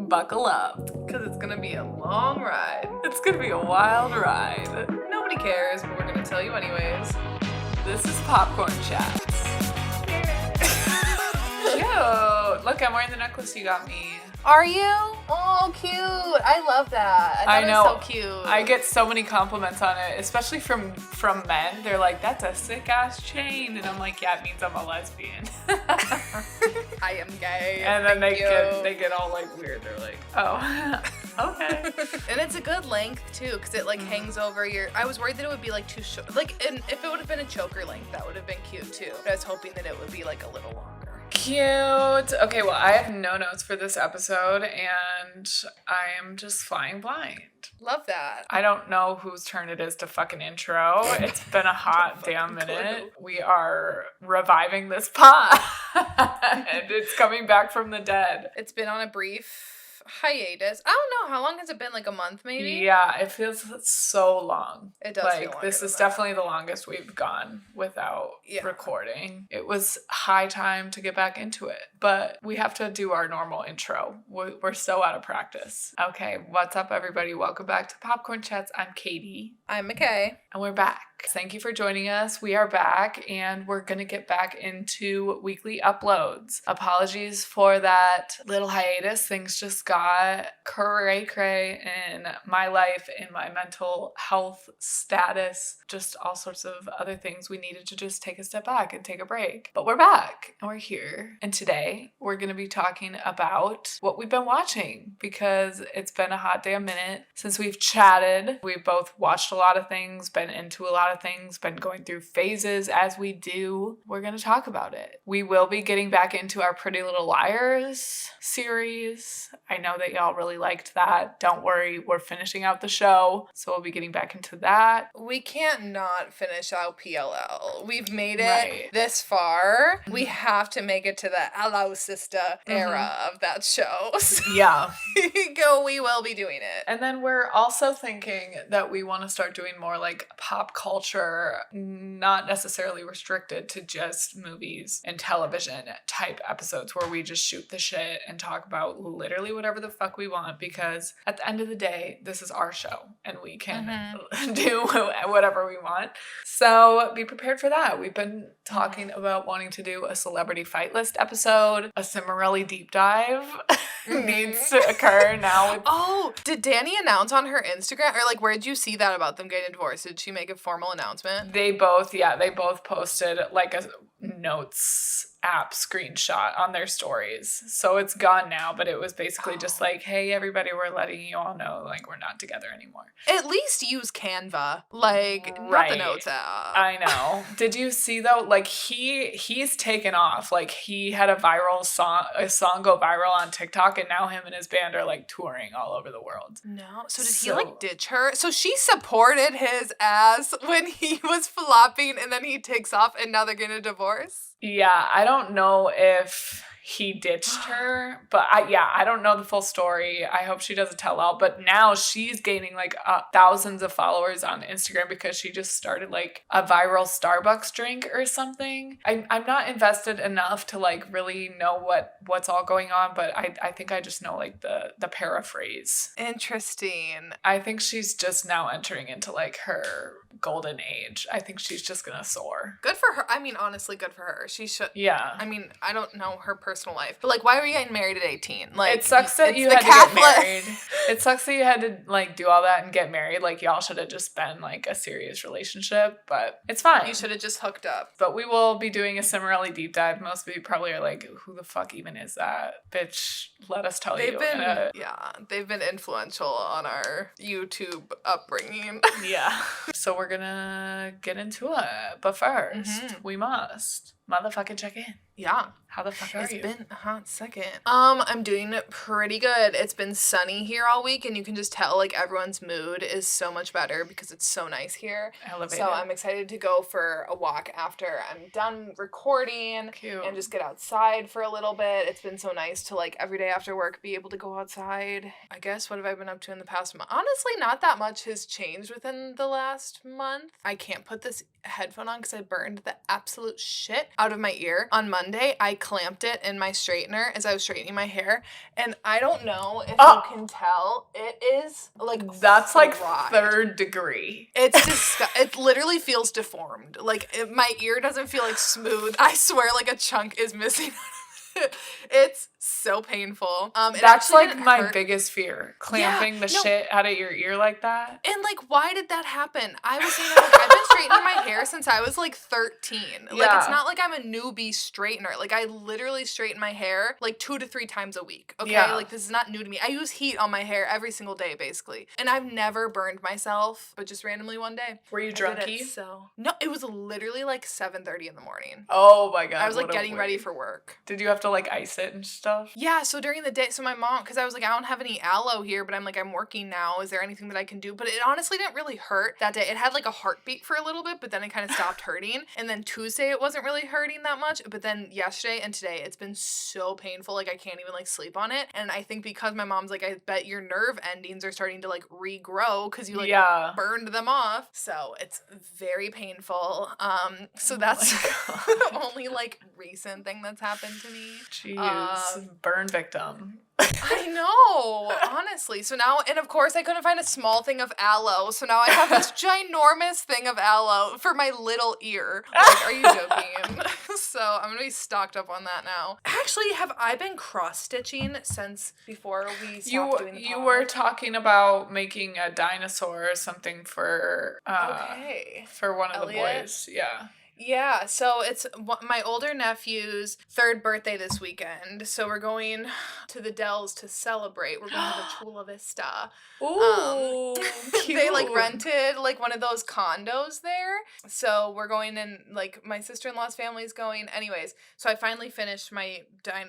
buckle up, because it's gonna be a long ride. It's gonna be a wild ride. Nobody cares, but we're gonna tell you anyways. This is Popcorn Chats. Yo, look, I'm wearing the necklace you got me. Are you? Oh, cute. I love that. I know. It's so cute. I get so many compliments on it, especially from men. They're like, that's a sick ass chain. And I'm like, yeah, it means I'm a lesbian. I am gay. And then they get all like weird. They're like, oh, okay. And it's a good length too, because it like hangs over your. I was worried that it would be like too short. Like, and if it would have been a choker length, that would have been cute too. But I was hoping that it would be like a little longer. Cute. Okay, well, I have no notes for this episode, and I am just flying blind. Love that. I don't know whose turn it is to fucking intro. It's been a hot damn minute. We are reviving this pod. And it's coming back from the dead. It's been on a brief hiatus. I don't know. How long has it been? Like a month maybe? Yeah, it feels so long. It does feel longer this is than definitely the longest we've gone without recording. It was high time to get back into it, but we have to do our normal intro. We're so out of practice. Okay, what's up, everybody? Welcome back to Popcorn Chats. I'm Katie. I'm MICHAE. And we're back. Thank you for joining us. We are back, and we're going to get back into weekly uploads. Apologies for that little hiatus. Things just got cray-cray in my life, in my mental health status, just all sorts of other things. We needed to just take a step back and take a break. But we're back, and we're here. And today, we're going to be talking about what we've been watching, because it's been a hot damn minute since we've chatted. We've both watched a lot of things, been into a lot of things, been going through phases as we do. We're going to talk about it. We will be getting back into our Pretty Little Liars series. I know that y'all really liked that. Don't worry, we're finishing out the show, so we'll be getting back into that. We can't not finish out PLL. We've made it this far. We have to make it to the Hello Sister era of that show. So Yeah. we will be doing it. And then we're also thinking that we want to start doing more like pop culture, not necessarily restricted to just movies and television type episodes where we just shoot the shit and talk about literally whatever the fuck we want, because at the end of the day, this is our show and we can do whatever we want. So be prepared for that. We've been talking about wanting to do a celebrity fight list episode. A Cimarelli deep dive needs to occur now. Oh, did Danny announce on her Instagram, or like where did you see that about them getting divorced? Did she make a formal announcement? They both posted like a notes app screenshot on their stories. So it's gone now, but it was basically just like, hey, everybody, we're letting you all know, like, we're not together anymore. At least use Canva, like, not the notes app. I know. Did you see, though, like, he's taken off. Like, he had a song go viral on TikTok, and now him and his band are, like, touring all over the world. No. So did he, like, ditch her? So she supported his ass when he was flopping, and then he takes off, and now they're getting a divorce? Yeah, I don't know if he ditched her, but I don't know the full story. I hope she doesn't tell all, but now she's gaining like thousands of followers on Instagram because she just started like a viral Starbucks drink or something. I'm not invested enough to like really know what's all going on, but I think I just know like the paraphrase. Interesting. I think she's just now entering into like her golden age. I think she's just gonna soar. Good for her. I mean, honestly, good for her. She should. Yeah. I mean, I don't know her personal life, but like, why were you getting married at 18? Like, it sucks that you had to get married. It sucks that you had to like do all that and get married. Like, y'all should have just been like a serious relationship, but it's fine. You should have just hooked up. But we will be doing a Cimarelli deep dive. Most of you probably are like, who the fuck even is that? Bitch, let us tell you. They've been influential on our YouTube upbringing. Yeah. So we're gonna get into it. But first, we must motherfucking check in. Yeah. How the fuck are you? It's been a hot second. I'm doing pretty good. It's been sunny here all week, and you can just tell, like, everyone's mood is so much better because it's so nice here. Elevated. So I'm excited to go for a walk after I'm done recording. Cute. And just get outside for a little bit. It's been so nice to, like, every day after work be able to go outside. I guess, what have I been up to in the past month? Honestly, not that much has changed within the last month. I can't put this headphone on because I burned the absolute shit out of my ear. On Monday, I clamped it in my straightener as I was straightening my hair. And I don't know if you can tell, it is like that's fried. like 3rd degree. It's it literally feels deformed. Like my ear doesn't feel like smooth. I swear like a chunk is missing out of it. It's so painful. That's like my biggest fear. Clamping the shit out of your ear like that. And like, why did that happen? I was saying, like, I've been straightening my hair since I was like 13. Like, it's not like I'm a newbie straightener. Like, I literally straighten my hair like 2 to 3 times a week. Okay, like this is not new to me. I use heat on my hair every single day, basically, and I've never burned myself, but just randomly one day. Were you drunky? No, it was literally like 7:30 in the morning. Oh my god! I was like getting ready for work. Did you have to like ice it and stuff? Yeah, so during the day, so my mom, because I was like, I don't have any aloe here, but I'm working now. Is there anything that I can do? But it honestly didn't really hurt that day. It had like a heartbeat for a little bit, but then it kind of stopped hurting. And then Tuesday, it wasn't really hurting that much. But then yesterday and today, it's been so painful. Like I can't even like sleep on it. And I think because my mom's like, I bet your nerve endings are starting to like regrow because you like burned them off. So it's very painful. So that's only like recent thing that's happened to me. Jeez, burn victim. I know, honestly. So now, and of course, I couldn't find a small thing of aloe. So now I have this ginormous thing of aloe for my little ear. Like, are you joking? So I'm gonna be stocked up on that now. Actually, have I been cross stitching since before we stopped doing the pod? You were talking about making a dinosaur or something for for one of the boys. Yeah. Yeah, so it's my older nephew's 3rd birthday this weekend. So we're going to the Dells to celebrate. We're going to the Chula Vista. Ooh, cute. They like rented like one of those condos there. So we're going and like my sister-in-law's family's going. Anyways, so I finally finished my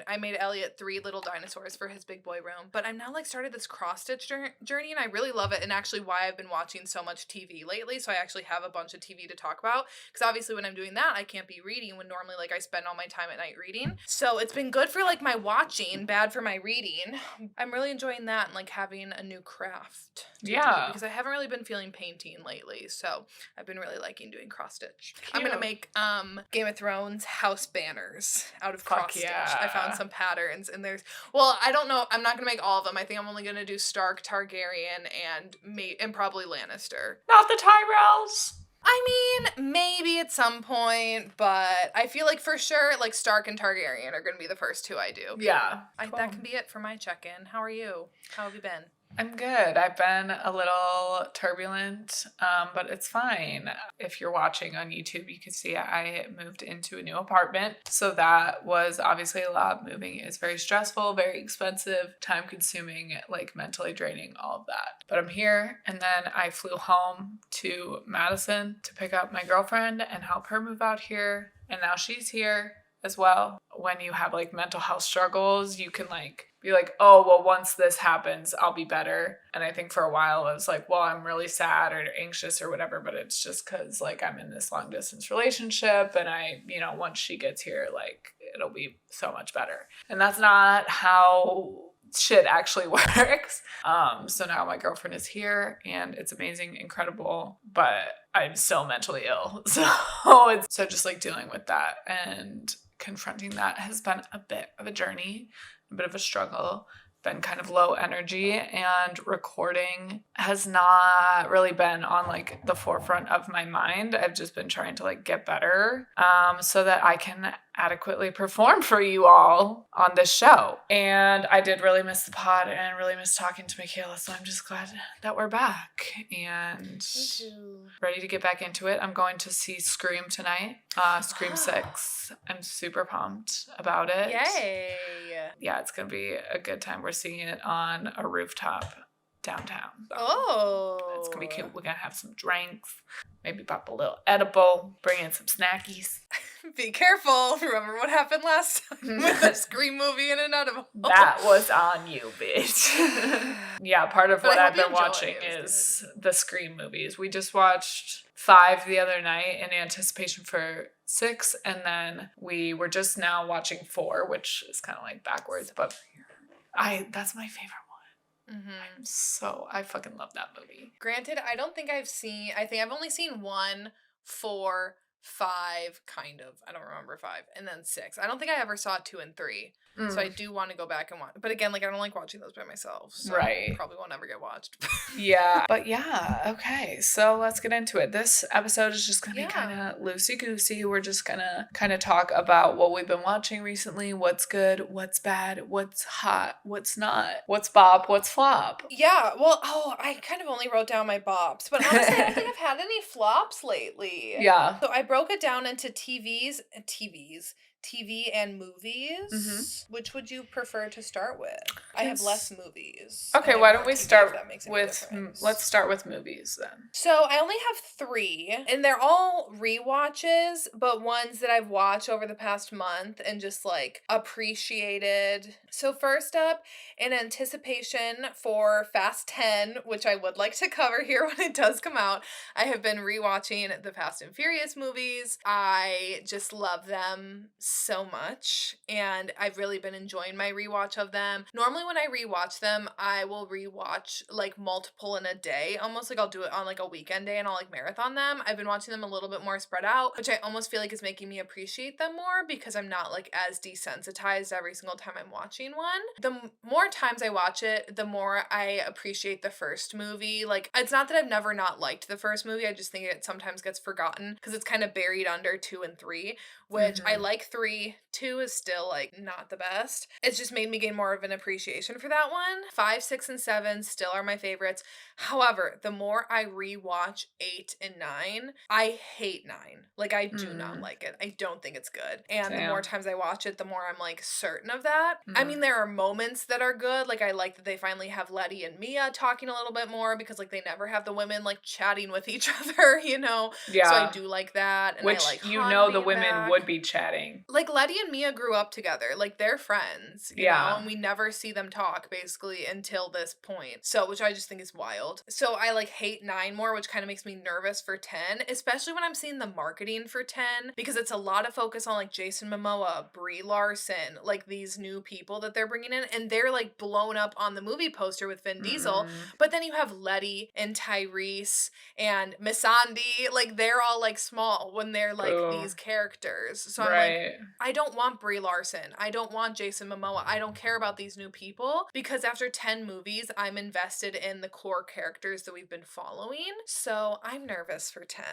I made Elliot 3 little dinosaurs for his big boy room. But I'm now like started this cross-stitch journey and I really love it. And actually why I've been watching so much TV lately. So I actually have a bunch of TV to talk about. Because obviously when I'm doing that, I can't be reading when normally like I spend all my time at night reading. So it's been good for like my watching, bad for my reading. I'm really enjoying that and like having a new craft to do, because I haven't really been feeling painting lately. So I've been really liking doing cross stitch. I'm gonna make Game of Thrones house banners out of cross stitch. I found some patterns and I don't know, I'm not gonna make all of them. I think I'm only gonna do Stark, Targaryen, and probably Lannister. Not the Tyrells. I mean, maybe at some point, but I feel like for sure, like Stark and Targaryen are going to be the first 2 I do. Yeah. Cool. That can be it for my check-in. How are you? How have you been? I'm good. I've been a little turbulent, but it's fine. If you're watching on YouTube, you can see I moved into a new apartment. So that was obviously a lot. Moving is very stressful, very expensive, time consuming, like mentally draining, all of that. But I'm here. And then I flew home to Madison to pick up my girlfriend and help her move out here. And now she's here as well. When you have like mental health struggles, you can like be like, oh, well, once this happens, I'll be better. And I think for a while it was like, well, I'm really sad or anxious or whatever, but it's just because like I'm in this long distance relationship and once she gets here, like it'll be so much better. And that's not how shit actually works. So now my girlfriend is here and it's amazing, incredible, but I'm still mentally ill. So just like dealing with that and confronting that has been a bit of a journey, a bit of a struggle, been kind of low energy, and recording has not really been on like the forefront of my mind. I've just been trying to like get better so that I can adequately perform for you all on this show. And I did really miss the pod and really miss talking to Michaela, so I'm just glad that we're back and ready to get back into it. I'm going to see Scream tonight, Scream 6. I'm super pumped about it. Yay! Yeah, it's going to be a good time. We're seeing it on a rooftop downtown. So it's going to be cute. We're going to have some drinks, maybe pop a little edible, bring in some snackies. Be careful. Remember what happened last time with a Scream movie and an edible? That was on you, bitch. Yeah, part of what I've been watching is the Scream movies. We just watched 5 the other night in anticipation for 6, and then we were just now watching 4, which is kind of like backwards, but that's my favorite one. Mm-hmm. I fucking love that movie. Granted, I think I've only seen 1, 4, 5, kind of. I don't remember 5. And then 6. I don't think I ever saw 2 and 3. So I do want to go back and watch. But again, like, I don't like watching those by myself. So Right. probably won't ever get watched. Yeah. But yeah, okay. So let's get into it. This episode is just going to be kind of loosey-goosey. We're just going to kind of talk about what we've been watching recently, what's good, what's bad, what's hot, what's not, what's bop, what's flop. Yeah, well, I kind of only wrote down my bops, but honestly, I don't think I've had any flops lately. Yeah. So I broke it down into TV and movies. Mm-hmm. Which would you prefer to start with? I have less movies. Okay, why don't we start with let's start with movies then. So I only have 3, and they're all rewatches, but ones that I've watched over the past month and just like appreciated. So first up, in anticipation for Fast 10, which I would like to cover here when it does come out, I have been rewatching the Fast and Furious movies. I just love them so much, and I've really been enjoying my rewatch of them. Normally when I rewatch them, I will rewatch like multiple in a day, almost like I'll do it on like a weekend day and I'll like marathon them. I've been watching them a little bit more spread out, which I almost feel like is making me appreciate them more because I'm not like as desensitized every single time I'm watching one. The more times I watch it, the more I appreciate the first movie. Like, it's not that I've never not liked the first movie, I just think it sometimes gets forgotten because it's kind of buried under 2 and 3, which I like 3. 2 is still like not the best. It's just made me gain more of an appreciation for that one. 5, 6, and 7 still are my favorites. However, the more I rewatch 8 and 9, I hate 9. Like, I do not like it. I don't think it's good. And the more times I watch it, the more I'm like certain of that. I mean, there are moments that are good. Like, I like that they finally have Letty and Mia talking a little bit more because like they never have the women like chatting with each other, you know? Yeah. So I do like that. And which I like the women would be chatting. Like, Letty and Mia grew up together. Like, they're friends, you know? And we never see them talk, basically, until this point. So, which I just think is wild. So, I, like, hate 9 more, which kind of makes me nervous for 10, especially when I'm seeing the marketing for 10, because it's a lot of focus on, like, Jason Momoa, Brie Larson, like, these new people that they're bringing in, and they're, like, blown up on the movie poster with Vin Diesel, but then you have Letty and Tyrese and Missandei, like, they're all, like, small when they're, like, these characters. So, I'm like, I don't want Brie Larson. I don't want Jason Momoa. I don't care about these new people because after 10 movies, I'm invested in the core characters that we've been following. So I'm nervous for 10.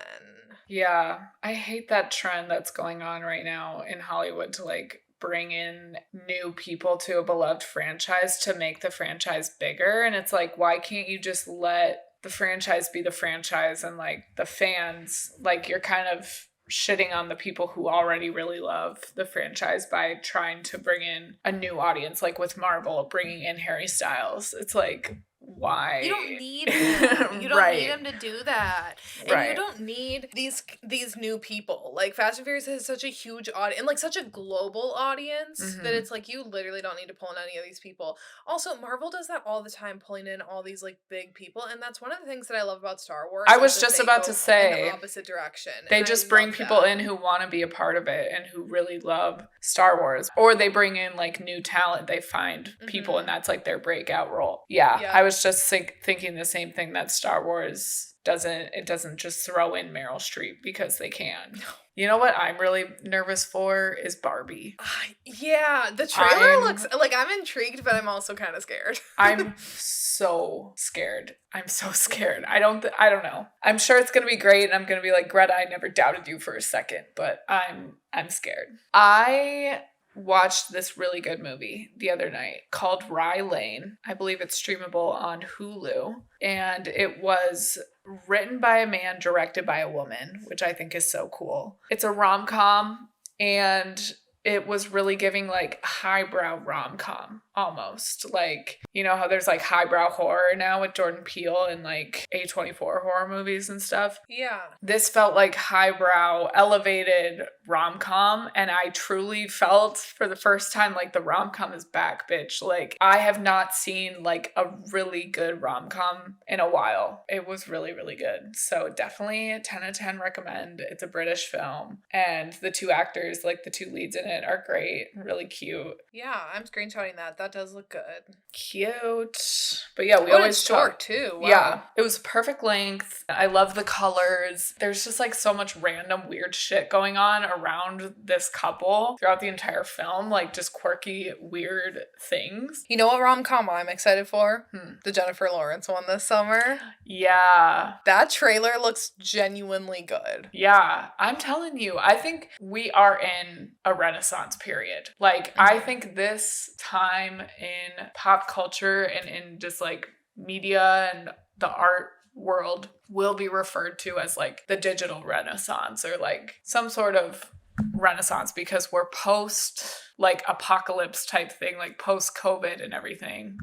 Yeah, I hate that trend that's going on right now in Hollywood to like bring in new people to a beloved franchise to make the franchise bigger. And it's like, why can't you just let the franchise be the franchise and like the fans, like you're kind of shitting on the people who already really love the franchise by trying to bring in a new audience, like with Marvel bringing in Harry Styles. It's like, why? You don't need him. You don't need him to do that. And you don't need these new people. Like, Fast and Furious has such a huge audience and like such a global audience that it's like you literally don't need to pull in any of these people. Also, Marvel does that all the time, pulling in all these like big people, and that's one of the things that I love about Star Wars. I was just about to say in the opposite direction. They just bring people in who want to be a part of it and who really love Star Wars, or they bring in like new talent. They find people and that's like their breakout role. Yeah. I was just thinking the same thing, that Star Wars doesn't just throw in Meryl Streep because they can. You know what I'm really nervous for is Barbie. Yeah, the trailer looks like, I'm intrigued, but I'm also kind of scared. I'm so scared. I'm so scared. I don't know. I'm sure it's going to be great and I'm going to be like, Greta, I never doubted you for a second, but I'm scared. I watched this really good movie the other night called Rye Lane. I believe it's streamable on Hulu. And it was written by a man, directed by a woman, which I think is so cool. It's a rom-com, and it was really giving like highbrow rom-com almost. Like, you know how there's like highbrow horror now with Jordan Peele and like A24 horror movies and stuff? Yeah. This felt like highbrow, elevated rom-com, and I truly felt for the first time like the rom-com is back, bitch. Like, I have not seen like a really good rom-com in a while. It was really, really good. So definitely 10 out of 10 recommend. It's a British film, and the two actors, like the two leads in it are great. Really cute. Yeah, I'm screenshotting that. That does look good. Cute. But yeah, we Oh, always it's short talk. too. Wow. Yeah, it was perfect length. I love the colors. There's just like so much random weird shit going on around this couple throughout the entire film, like just quirky, weird things. You know what rom-com I'm excited for? Hmm. The Jennifer Lawrence one this summer. Yeah. That trailer looks genuinely good. Yeah, I'm telling you, I think we are in a renaissance period. Like, I think this time in pop culture and in just like media and the art world will be referred to as like the digital renaissance or like some sort of renaissance because we're post like apocalypse type thing, like post COVID and everything.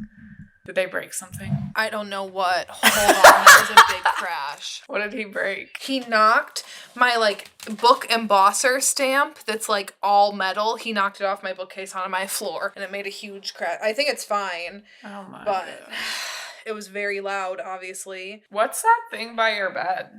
Did they break something? I don't know what. Hold on, that was a big crash. What did he break? He knocked my like book embosser stamp that's like all metal. He knocked it off my bookcase onto my floor and it made a huge crash. I think it's fine. Oh my But God. it was very loud, obviously. What's that thing by your bed?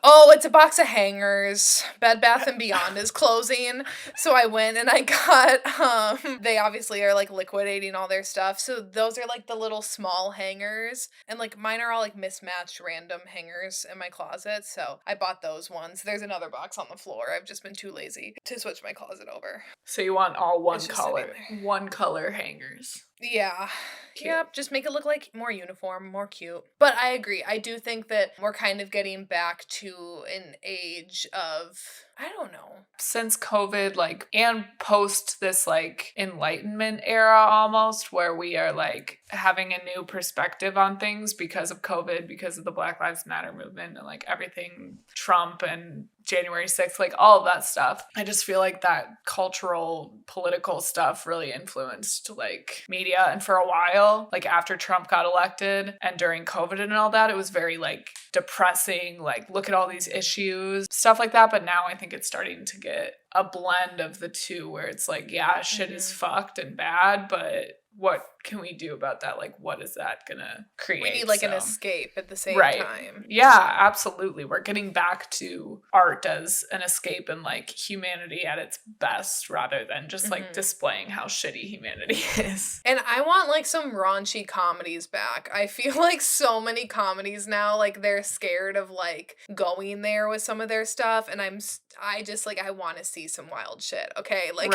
Oh, it's a box of hangers. Bed Bath & Beyond is closing. So I went and I got, they obviously are like liquidating all their stuff. So those are like the little small hangers. And like mine are all like mismatched random hangers in my closet. So I bought those ones. There's another box on the floor. I've just been too lazy to switch my closet over. So you want all one It's just color, sitting one color hangers. Yeah. Cute. Yep, just make it look like more uniform, more cute. But I agree. I do think that we're kind of getting back to an age of, I don't know. Since COVID, like, and post this, like, enlightenment era almost, where we are, like, having a new perspective on things because of COVID, because of the Black Lives Matter movement and, like, everything Trump and January 6th, like, all of that stuff. I just feel like that cultural, political stuff really influenced, like, media. And for a while, like, after Trump got elected and during COVID and all that, it was very, like, depressing, like, look at all these issues, stuff like that. But now I think it's starting to get a blend of the two where it's like, yeah, shit is fucked and bad, but what can we do about that? Like, what is that gonna create? We need like an escape at the same time. Yeah, absolutely. We're getting back to art as an escape and like humanity at its best rather than just like displaying how shitty humanity is. And I want like some raunchy comedies back. I feel like so many comedies now, like they're scared of like going there with some of their stuff. And I just like, I want to see some wild shit. Okay. Like,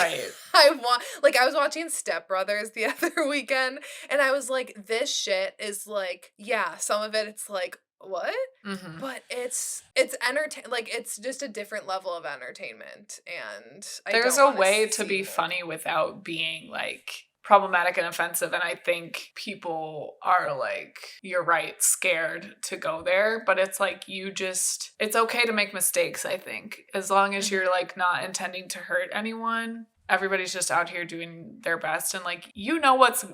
I was watching Step Brothers the other weekend and I was like, this shit is like, yeah, some of it's like, what? But it's like it's just a different level of entertainment, and there's a way to be funny without being like problematic and offensive, and I think people are like, you're right, scared to go there, but it's like it's okay to make mistakes. I think as long as you're like not intending to hurt anyone. Everybody's just out here doing their best and like, you know, what's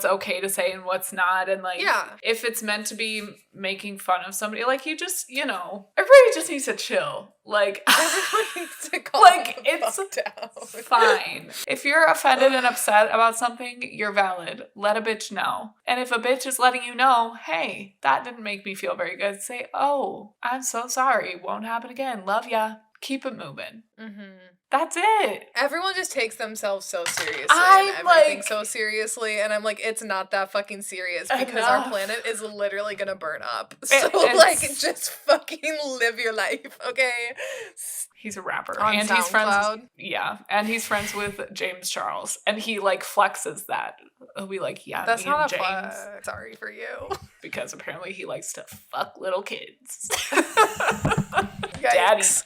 okay to say and what's not. And like, if it's meant to be making fun of somebody, like you just, you know, everybody just needs to chill. Like, everyone needs to calm like it's down. fine. If you're offended and upset about something, you're valid. Let a bitch know. And if a bitch is letting you know, hey, that didn't make me feel very good, say, oh, I'm so sorry. Won't happen again. Love ya. Keep it moving. That's it. Everyone just takes themselves so seriously and everything so seriously, and I'm like, it's not that fucking serious because our planet is literally gonna burn up. So like, just fucking live your life, okay? He's a rapper, on and SoundCloud. He's friends with James Charles, and he like flexes that. He'll be like, yeah, that's me not and a James. flex. Sorry for you. Because apparently he likes to fuck little kids. Daddies.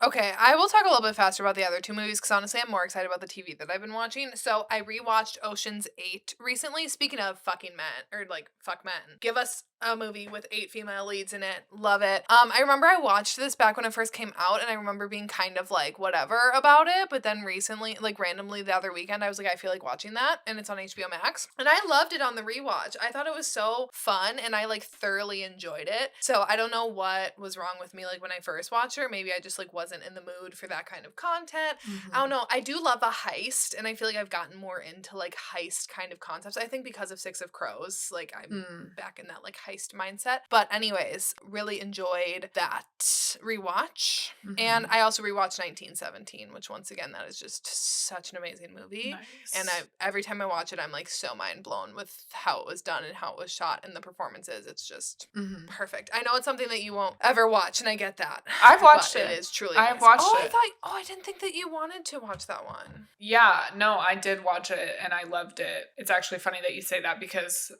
Okay, I will talk a little bit faster about the other two movies because honestly I'm more excited about the TV that I've been watching. So I rewatched Ocean's 8 recently. Speaking of fucking men, or like fuck men, give us a movie with 8 female leads in it. Love it. I remember I watched this back when it first came out and I remember being kind of like whatever about it, but then recently, like randomly the other weekend, I was like, I feel like watching that, and it's on HBO Max. And I loved it on the rewatch. I thought it was so fun and I like thoroughly enjoyed it. So I don't know what was wrong with me like when I first watched it. Maybe I just like wasn't wasn't in the mood for that kind of content. Mhm. I don't know. I do love a heist, and I feel like I've gotten more into like heist kind of concepts. I think because of Six of Crows, like I'm back in that like heist mindset. But anyways, really enjoyed that rewatch. And I also rewatched 1917, which once again, that is just such an amazing movie. Nice. And every time I watch it, I'm like so mind blown with how it was done and how it was shot and the performances. It's just perfect. I know it's something that you won't ever watch, and I get that. I've watched but it. It is truly. I've amazing. watched I it. thought. I didn't think that you wanted to watch that one. Yeah, no, I did watch it and I loved it. It's actually funny that you say that because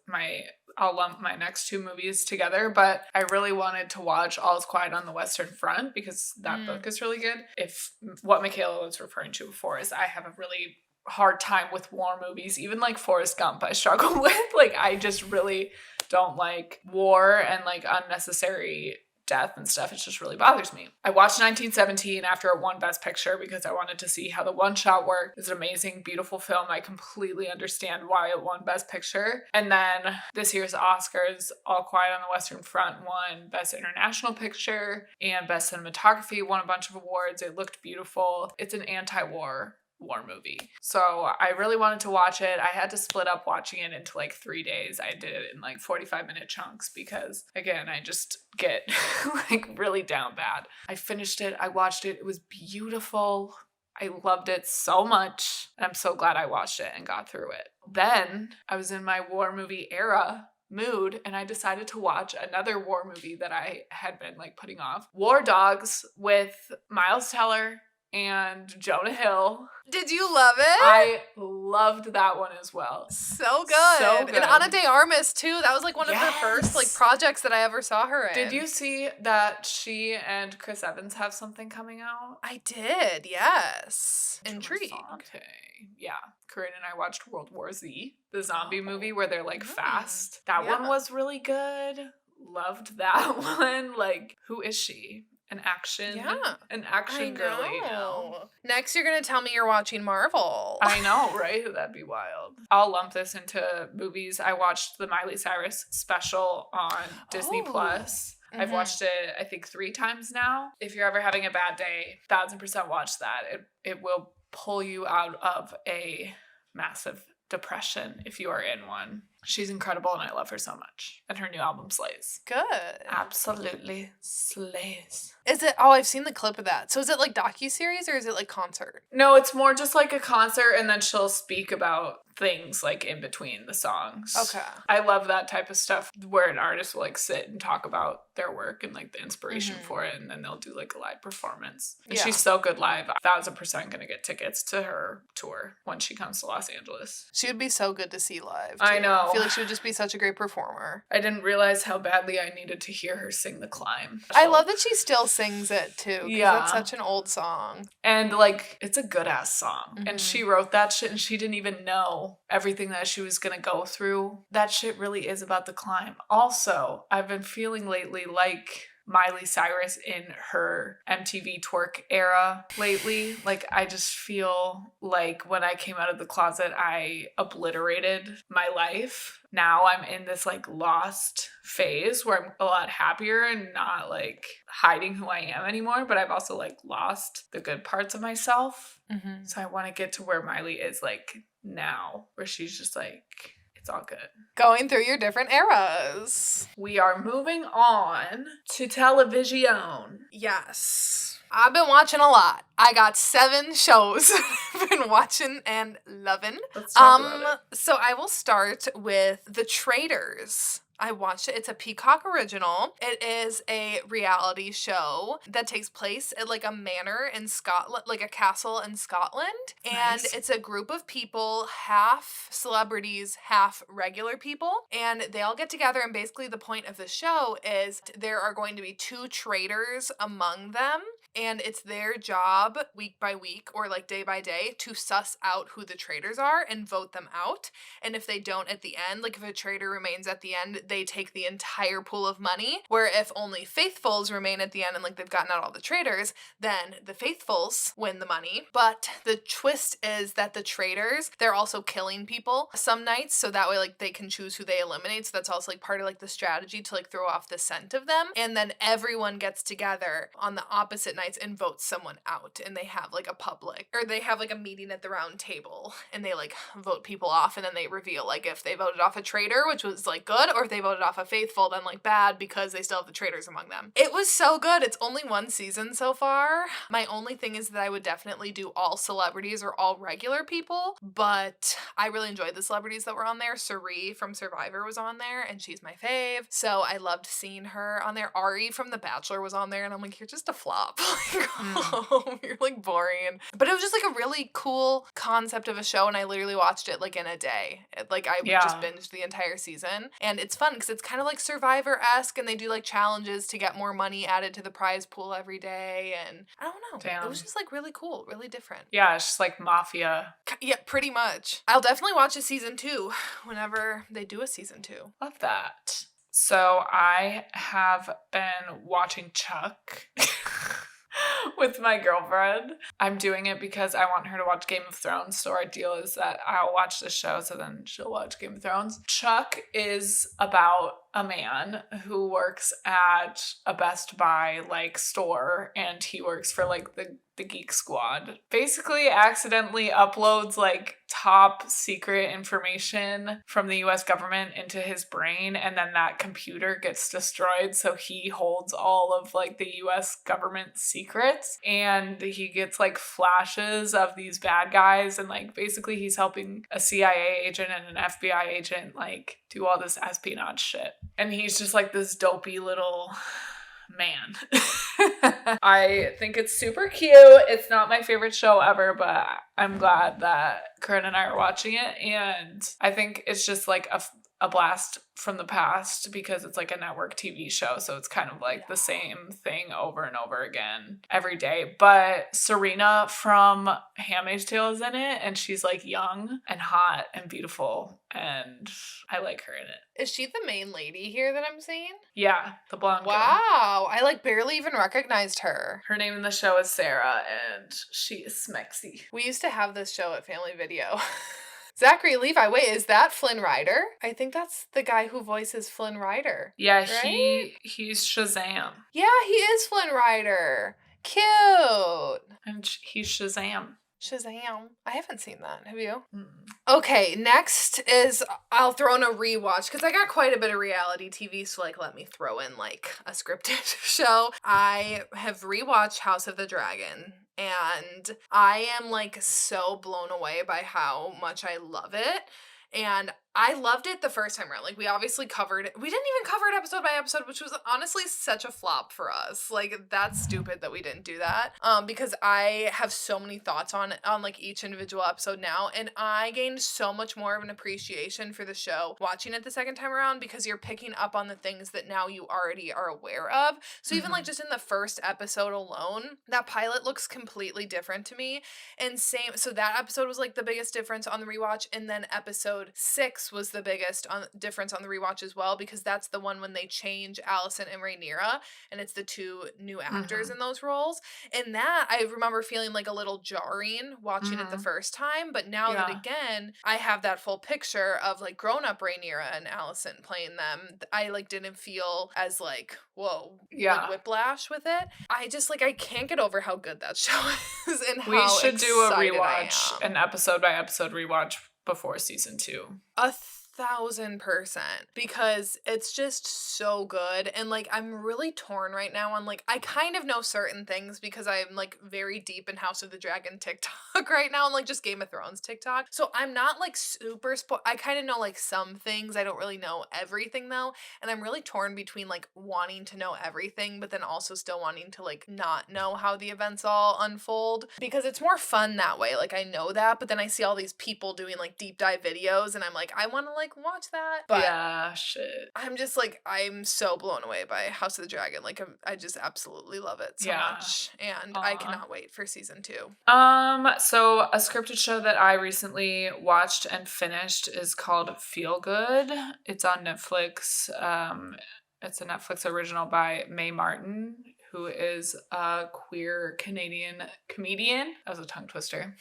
I'll lump my next two movies together, but I really wanted to watch All's Quiet on the Western Front because that book is really good. If what Michaela was referring to before is I have a really hard time with war movies, even like Forrest Gump I struggle with. Like I just really don't like war and like unnecessary death and stuff. It just really bothers me. I watched 1917 after it won Best Picture because I wanted to see how the one shot worked. It's an amazing, beautiful film. I completely understand why it won Best Picture. And then this year's Oscars, All Quiet on the Western Front won Best International Picture and Best Cinematography, won a bunch of awards. It looked beautiful. It's an anti-war movie. So I really wanted to watch it. I had to split up watching it into like 3 days. I did it in like 45-minute chunks because again, I just get like really down bad. I finished it. I watched it. It was beautiful. I loved it so much. And I'm so glad I watched it and got through it. Then I was in my war movie era mood and I decided to watch another war movie that I had been like putting off. War Dogs with Miles Teller and Jonah Hill. Did you love it? I loved that one as well. So good. So good. And Ana de Armas too. That was like one of her first like projects that I ever saw her in. Did you see that she and Chris Evans have something coming out? I did, yes. Intrigued. Yeah. Corinne and I watched World War Z, the zombie movie where they're like fast. That one was really good. Loved that one. Like, who is she? An action girly now. Next, you're going to tell me you're watching Marvel. I know, right? That'd be wild. I'll lump this into movies. I watched the Miley Cyrus special on Disney Plus. I've watched it, I think, 3 times now. If you're ever having a bad day, 1000% watch that. It will pull you out of a massive depression if you are in one. She's incredible and I love her so much. And her new album slays. Good. Absolutely slays. Is it? Oh, I've seen the clip of that. So is it like docuseries or is it like concert? No, it's more just like a concert and then she'll speak about things like in between the songs. Okay. I love that type of stuff where an artist will like sit and talk about their work and like the inspiration for it and then they'll do like a live performance. And she's so good live. 1000% gonna get tickets to her tour when she comes to Los Angeles. She would be so good to see live, too. I know. I feel like she would just be such a great performer. I didn't realize how badly I needed to hear her sing The Climb. I love that she still sings it too. Yeah. It's such an old song. And like, it's a good ass song. And she wrote that shit and she didn't even know everything that she was gonna go through. That shit really is about the climb. Also, I've been feeling lately like Miley Cyrus in her MTV twerk era lately. Like, I just feel like when I came out of the closet, I obliterated my life. Now I'm in this like lost phase where I'm a lot happier and not like hiding who I am anymore, but I've also like lost the good parts of myself. So I want to get to where Miley is like now, where she's just like, it's all good. Going through your different eras. We are moving on to television. Yes. I've been watching a lot. I got 7 shows I've been watching and loving. Let's talk about it. So I will start with The Traitors. I watched it. It's a Peacock original. It is a reality show that takes place at like a manor in Scotland, like a castle in Scotland. And it's a group of people, half celebrities, half regular people. And they all get together and basically the point of the show is there are going to be 2 traitors among them. And it's their job week by week or like day by day to suss out who the traitors are and vote them out. And if they don't at the end, like if a traitor remains at the end, they take the entire pool of money, where if only faithfuls remain at the end and like they've gotten out all the traitors, then the faithfuls win the money. But the twist is that the traitors, they're also killing people some nights, so that way like they can choose who they eliminate. So that's also like part of like the strategy to like throw off the scent of them. And then everyone gets together on the opposite nights and votes someone out, and they have like a public, or they have like a meeting at the round table, and they like vote people off, and then they reveal like if they voted off a traitor, which was like good, or if they voted off a faithful, then like bad, because they still have the traitors among them. It was so good. It's only one season so far. My only thing is that I would definitely do all celebrities or all regular people, but I really enjoyed the celebrities that were on there. Suri from Survivor was on there, and she's my fave, so I loved seeing her on there. Ari from The Bachelor was on there, and I'm like, you're just a flop. You're like boring. But it was just like a really cool concept of a show, and I literally watched it like in a day. Like I just binged the entire season, and it's fun because it's kind of like Survivor-esque, and they do like challenges to get more money added to the prize pool every day, and I don't know. Damn. It was just like really cool, really different. Yeah, it's just like Mafia. Yeah, pretty much. I'll definitely watch a season 2 whenever they do a season 2. Love that. So I have been watching Chuck with my girlfriend. I'm doing it because I want her to watch Game of Thrones. So our deal is that I'll watch the show, so then she'll watch Game of Thrones. Chuck is about a man who works at a Best Buy like store, and he works for like the Geek Squad. Basically accidentally uploads like top secret information from the US government into his brain, and then that computer gets destroyed, so he holds all of like the US government secrets, and he gets like flashes of these bad guys, and like basically he's helping a CIA agent and an FBI agent like do all this espionage shit. And he's just like this dopey little man. I think it's super cute. It's not my favorite show ever, but I'm glad that Corinne and I are watching it. And I think it's just like a blast from the past because it's like a network TV show. So it's kind of like the same thing over and over again every day. But Serena from Handmaid's Tale is in it, and she's like young and hot and beautiful, and I like her in it. Is she the main lady here that I'm seeing? Yeah, the blonde girl. Wow, I like barely even recognized her. Her name in the show is Sarah, and she is smexy. We used to have this show at Family Video. Zachary Levi, wait, is that Flynn Rider? I think that's the guy who voices Flynn Rider. Yeah, right? he's Shazam. Yeah, he is Flynn Rider. Cute. And he's Shazam. Shazam. I haven't seen that. Have you? Mm. Okay, next is I'll throw in a rewatch because I got quite a bit of reality TV, so like let me throw in like a scripted show. I have rewatched House of the Dragon, and I am like so blown away by how much I love it. And I loved it the first time around. Like, we obviously covered it. We didn't even cover it episode by episode, which was honestly such a flop for us. Like, that's stupid that we didn't do that. Because I have so many thoughts on like each individual episode now, and I gained so much more of an appreciation for the show watching it the second time around because you're picking up on the things that now you already are aware of. So even like just in the first episode alone, that pilot looks completely different to me. And so that episode was like the biggest difference on the rewatch, and then episode 6 was the biggest difference on the rewatch as well, because that's the one when they change Allison and Rhaenyra, and it's the two new actors in those roles. And that I remember feeling like a little jarring watching it the first time, but now that again I have that full picture of like grown-up Rhaenyra and Allison playing them, I like didn't feel as like whoa, like whiplash with it. I just like I can't get over how good that show is and how we should do a excited rewatch, an episode by episode rewatch before season 2. 1,000%, because it's just so good. And like I'm really torn right now on like I kind of know certain things because I'm like very deep in House of the Dragon TikTok right now, and like just Game of Thrones TikTok, so I'm not like super I kind of know like some things. I don't really know everything though, and I'm really torn between like wanting to know everything but then also still wanting to like not know how the events all unfold, because it's more fun that way. Like I know that, but then I see all these people doing like deep dive videos and I'm like I want to like like watch that. But yeah, shit. I'm just like, I'm so blown away by House of the Dragon. Like, I just absolutely love it so much. And I cannot wait for season 2. So a scripted show that I recently watched and finished is called Feel Good. It's on Netflix. It's a Netflix original by Mae Martin, who is a queer Canadian comedian. That was a tongue twister.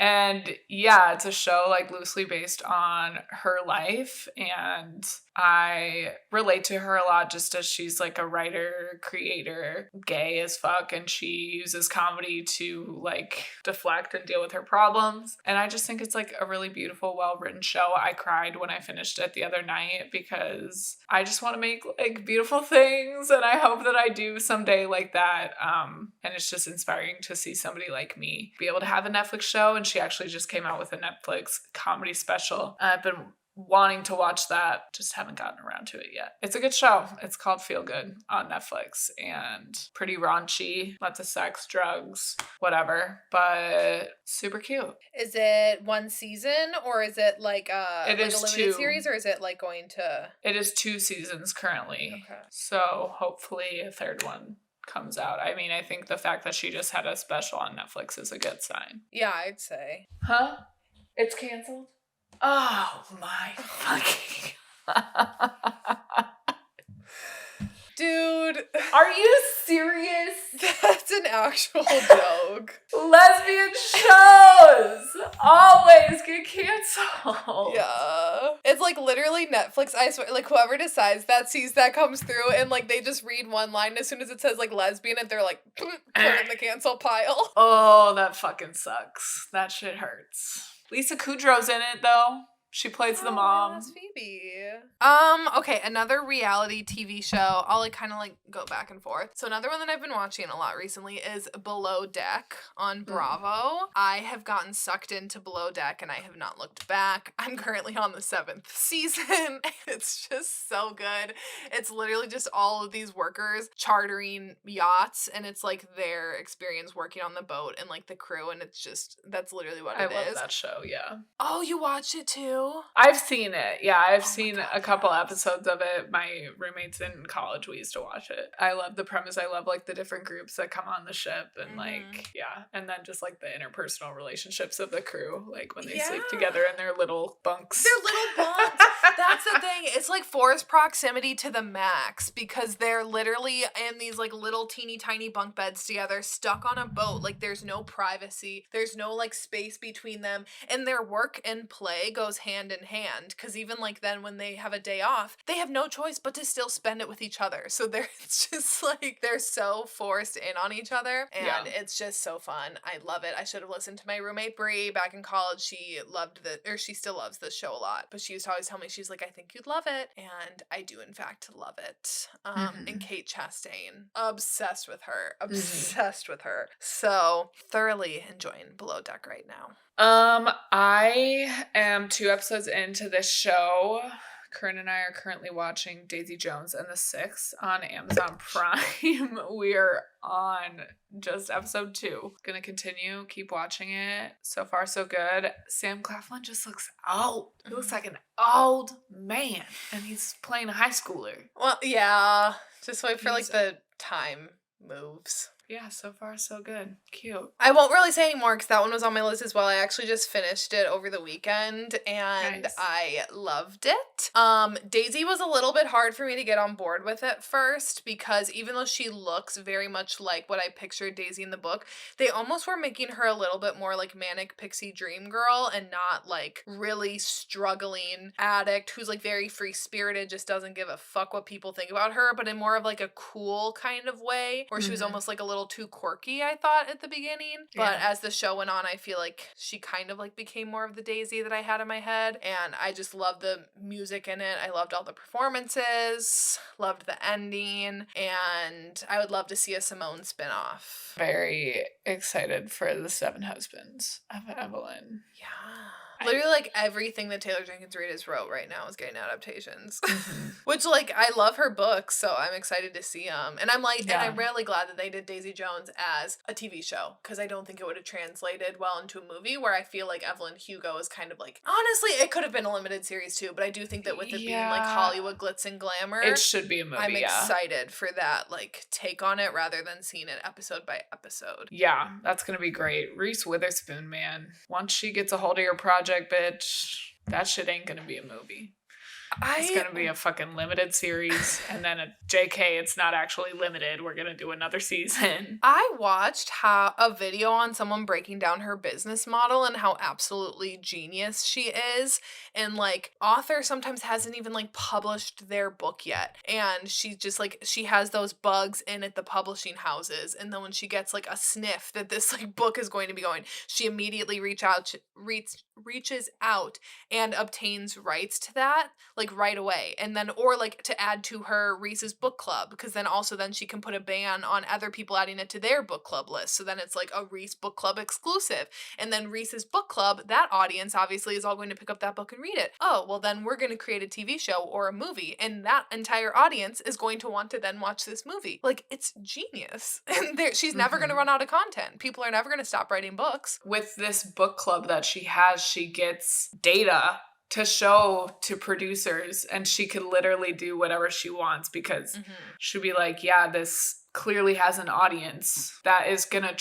And yeah, it's a show like loosely based on her life, and I relate to her a lot just as she's like a writer, creator, gay as fuck, and she uses comedy to like deflect and deal with her problems. And I just think it's like a really beautiful, well-written show. I cried when I finished it the other night because I just want to make like beautiful things, and I hope that I do someday like that. And it's just inspiring to see somebody like me be able to have a Netflix show, and she actually just came out with a Netflix comedy special. I've been wanting to watch that, just haven't gotten around to it yet. It's a good show. It's called Feel Good on Netflix, and pretty raunchy, lots of sex, drugs, whatever, but super cute. Is it one season, or is it like a limited 2 series, or is it like going to... It is 2 seasons currently. Okay. So hopefully a third one comes out. I mean, I think the fact that she just had a special on Netflix is a good sign. Yeah, I'd say. Huh? It's canceled? Oh my fucking... Dude. Are you serious? That's an actual joke. Lesbian shows always get canceled. Yeah. It's like literally Netflix, I swear, like whoever decides that sees that comes through and like they just read one line as soon as it says like lesbian and they're like, put it in the cancel pile. Oh, that fucking sucks. That shit hurts. Lisa Kudrow's in it though. She plays the mom. That's Phoebe. Okay, another reality TV show. I'll like kind of like go back and forth. So another one that I've been watching a lot recently is Below Deck on Bravo. I have gotten sucked into Below Deck and I have not looked back. I'm currently on the 7th season. It's just so good. It's literally just all of these workers chartering yachts, and it's like their experience working on the boat and like the crew, and it's just, that's literally what it is. I love that show, yeah. Oh, you watched it too? I've seen it. Yeah, I've seen a couple episodes of it. My roommates in college, we used to watch it. I love the premise. I love like the different groups that come on the ship, and like, yeah. And then just like the interpersonal relationships of the crew, like when they sleep together in their little bunks. Their little bunks. That's the thing. It's like forced proximity to the max because they're literally in these like little teeny tiny bunk beds together, stuck on a boat. Like there's no privacy. There's no like space between them. And their work and play goes hand in hand, because even like then when they have a day off, they have no choice but to still spend it with each other. So it's just like they're so forced in on each other, and it's just so fun. I love it. I should have listened to my roommate Brie back in college. She loved she still loves this show a lot, but she used to always tell me, she's like, I think you'd love it, and I do in fact love it. And Kate Chastain, obsessed with her, so thoroughly enjoying Below Deck right now. I am 2 episodes into this show. Corinne and I are currently watching Daisy Jones and the Six on Amazon Prime. We're on just episode 2. Gonna continue, keep watching it. So far, so good. Sam Claflin just looks old. He looks like an old man, and he's playing a high schooler. Well, yeah. Just wait for like the time moves. Yeah, so far so good. Cute. I won't really say anymore because that one was on my list as well. I actually just finished it over the weekend and I loved it. Daisy was a little bit hard for me to get on board with at first because even though she looks very much like what I pictured Daisy in the book, they almost were making her a little bit more like manic pixie dream girl and not like really struggling addict who's like very free spirited, just doesn't give a fuck what people think about her, but in more of like a cool kind of way where she was almost like a little too quirky, I thought, at the beginning. But as the show went on, I feel like she kind of like became more of the Daisy that I had in my head. And I just loved the music in it. I loved all the performances, loved the ending, and I would love to see a Simone spinoff. Very excited for the 7 Husbands of Evelyn. Yeah. Literally, like, everything that Taylor Jenkins Reid wrote right now is getting adaptations. Mm-hmm. Which, like, I love her books, so I'm excited to see them. And I'm like, and I'm Yeah. really glad that they did Daisy Jones as a TV show, because I don't think it would have translated well into a movie, where I feel like Evelyn Hugo is kind of like, honestly, it could have been a limited series too, but I do think that with it being like Yeah. Hollywood glitz and glamour, It should be a movie, I'm yeah. excited for that, like, take on it rather than seeing it episode by episode. Yeah, that's gonna be great. Reese Witherspoon, man. Once she gets a hold of your project, bitch, that shit ain't gonna be a movie. It's gonna be a fucking limited series, and then a JK, it's not actually limited. We're gonna do another season. I watched a video on someone breaking down her business model and how absolutely genius she is. And like, author sometimes hasn't even like published their book yet. And she's just like, she has those bugs in at the publishing houses. And then when she gets like a sniff that this like book is going to be going, she immediately reaches out and obtains rights to that like right away. And then, or like to add to her Reese's book club, because then also then she can put a ban on other people adding it to their book club list. So then it's like a Reese book club exclusive. And then Reese's book club, that audience obviously is all going to pick up that book and read it. Oh, well then we're going to create a TV show or a movie, and that entire audience is going to want to then watch this movie. Like, it's genius. And she's never going to run out of content. People are never going to stop writing books. With this book club that she has, she gets data to show to producers, and she could literally do whatever she wants, because she'll be like, yeah, this clearly has an audience that is gonna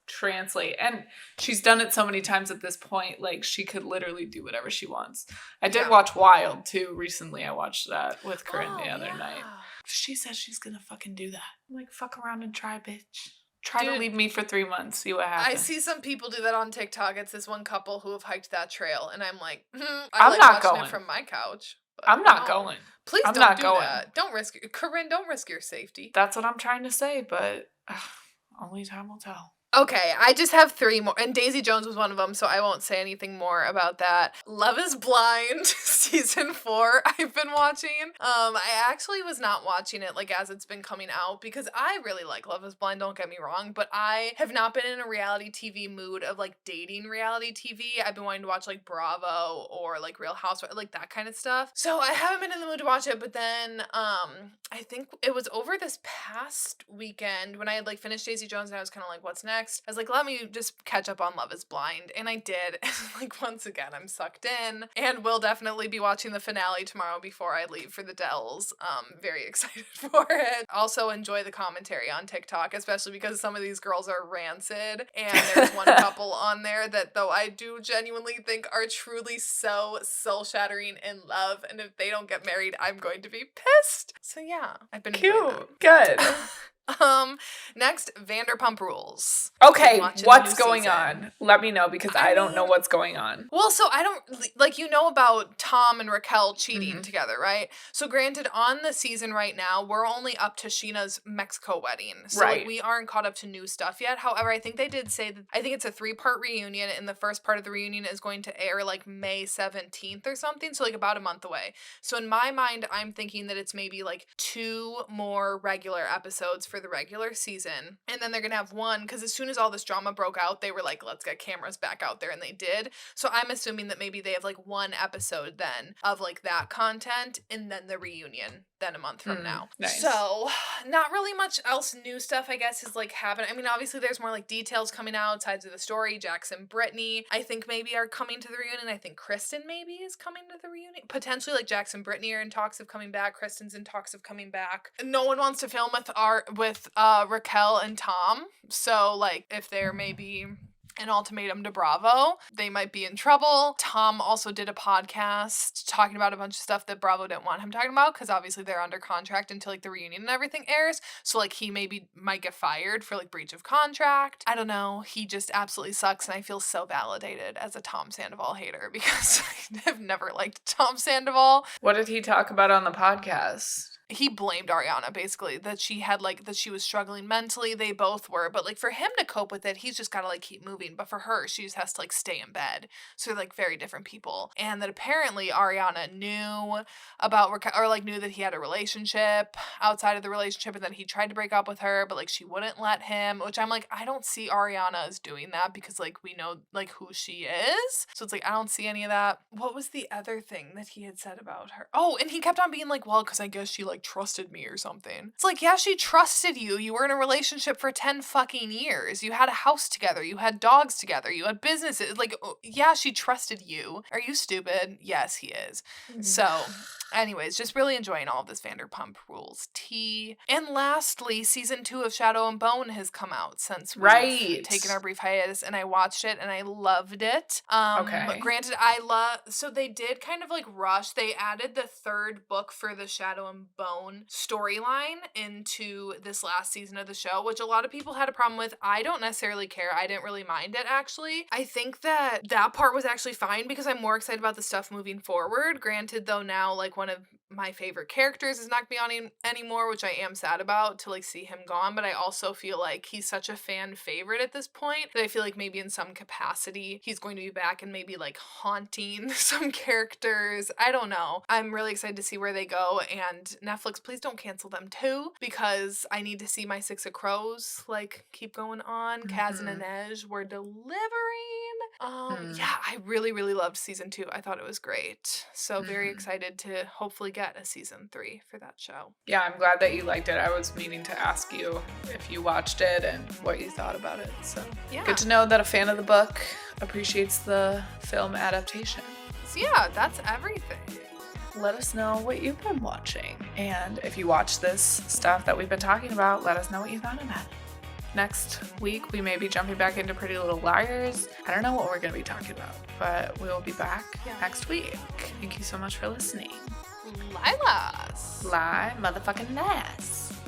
translate. And she's done it so many times at this point, like she could literally do whatever she wants. I did watch Wild too recently. I watched that with Corinne the other night. She says she's gonna fucking do that. I'm like, fuck around and try, bitch. Try to leave me for 3 months, see what happens. I see some people do that on TikTok. It's this one couple who have hiked that trail, and I'm like, I'm like not watching going it from my couch. I'm not going. Please I'm don't not do going. that. Don't risk it. Corinne, don't risk your safety. That's what I'm trying to say, but only time will tell. Okay, I just have 3 more, and Daisy Jones was one of them, so I won't say anything more about that. Love is Blind, season 4, I've been watching. I actually was not watching it, like, as it's been coming out, because I really like Love is Blind, don't get me wrong, but I have not been in a reality TV mood of, like, dating reality TV. I've been wanting to watch, like, Bravo or, like, Real Housewives, like, that kind of stuff. So I haven't been in the mood to watch it, but then, I think it was over this past weekend when I had, like, finished Daisy Jones, and I was kind of like, what's next? I was like, let me just catch up on Love is Blind. And I did. And like, once again, I'm sucked in. And will definitely be watching the finale tomorrow before I leave for the Dells. Very excited for it. Also enjoy the commentary on TikTok, especially because some of these girls are rancid. And there's one couple on there that, though, I do genuinely think are truly so soul-shattering in love. And if they don't get married, I'm going to be pissed. So yeah, I've been cute. Good. Next, Vanderpump Rules. Okay, what's going on? Let me know, because I don't know what's going on. Well, so I don't, like, you know about Tom and Raquel cheating together, right? So granted, on the season right now, we're only up to Sheena's Mexico wedding. So like, we aren't caught up to new stuff yet. However, I think they did say that, I think it's a 3-part reunion, and the first part of the reunion is going to air like May 17th or something. So like about a month away. So in my mind, I'm thinking that it's maybe like 2 more regular episodes for the regular season, and then they're gonna have one, because as soon as all this drama broke out, they were like, let's get cameras back out there, and they did. So I'm assuming that maybe they have like 1 episode then of like that content, and then the reunion then a month from now. Nice. So not really much else new stuff, I guess, is like happening. I mean, obviously there's more like details coming out, sides of the story. Jackson, Brittany, I think maybe are coming to the reunion. I think Kristen maybe is coming to the reunion. Potentially, like, Jackson, Brittany are in talks of coming back. Kristen's in talks of coming back. No one wants to film with Raquel and Tom. So like, if they're maybe an ultimatum to Bravo, they might be in trouble. Tom also did a podcast talking about a bunch of stuff that Bravo didn't want him talking about, because obviously they're under contract until like the reunion and everything airs. So like, he might get fired for like breach of contract. I don't know. He just absolutely sucks, and I feel so validated as a Tom Sandoval hater, because I have never liked Tom Sandoval. What did he talk about on the podcast? he blamed Ariana basically that she had like that she was struggling mentally. They both were, but like for him to cope with it, he's just got to like keep moving. But for her, she just has to like stay in bed. So they're like very different people. And that apparently Ariana knew about or like knew that he had a relationship outside of the relationship, and that he tried to break up with her, but like she wouldn't let him, which I'm like, I don't see Ariana as doing that because like we know like who she is. So it's like I don't see any of that. What was the other thing that he had said about her? Oh, and he kept on being like, well, because I guess she like trusted me or something. It's like, yeah, she trusted you. You were in a relationship for 10 fucking years. You had a house together. You had dogs together. You had businesses. Like, yeah, she trusted you. Are you stupid? Yes, he is. So anyways, just really enjoying all of this Vanderpump Rules tea. And lastly, season 2 of Shadow and Bone has come out since we've taken our brief hiatus, and I watched it and I loved it. Okay. Granted, so they did kind of like rush. They added the 3rd book for the Shadow and Bone storyline into this last season of the show, which a lot of people had a problem with. I don't necessarily care. I didn't really mind it, actually. I think that part was actually fine because I'm more excited about the stuff moving forward. Granted, though, now like one of my favorite characters is not gonna be on anymore, which I am sad about to like see him gone, but I also feel like he's such a fan favorite at this point that I feel like maybe in some capacity he's going to be back and maybe like haunting some characters. I don't know. I'm really excited to see where they go, and Netflix, please don't cancel them too, because I need to see my 6 of Crows like keep going on. Kaz and Inej were delivering. Yeah, I really, really loved season 2. I thought it was great. So very excited to hopefully get a season 3 for that show. Yeah, I'm glad that you liked it. I was meaning to ask you if you watched it and what you thought about it. So yeah, good to know that a fan of the book appreciates the film adaptation. So yeah, that's everything. Let us know what you've been watching. And if you watch this stuff that we've been talking about, let us know what you thought about it. Next week, we may be jumping back into Pretty Little Liars. I don't know what we're going to be talking about, but we will be back next week. Thank you so much for listening. LYLAS. Lie motherfucking LYLAS.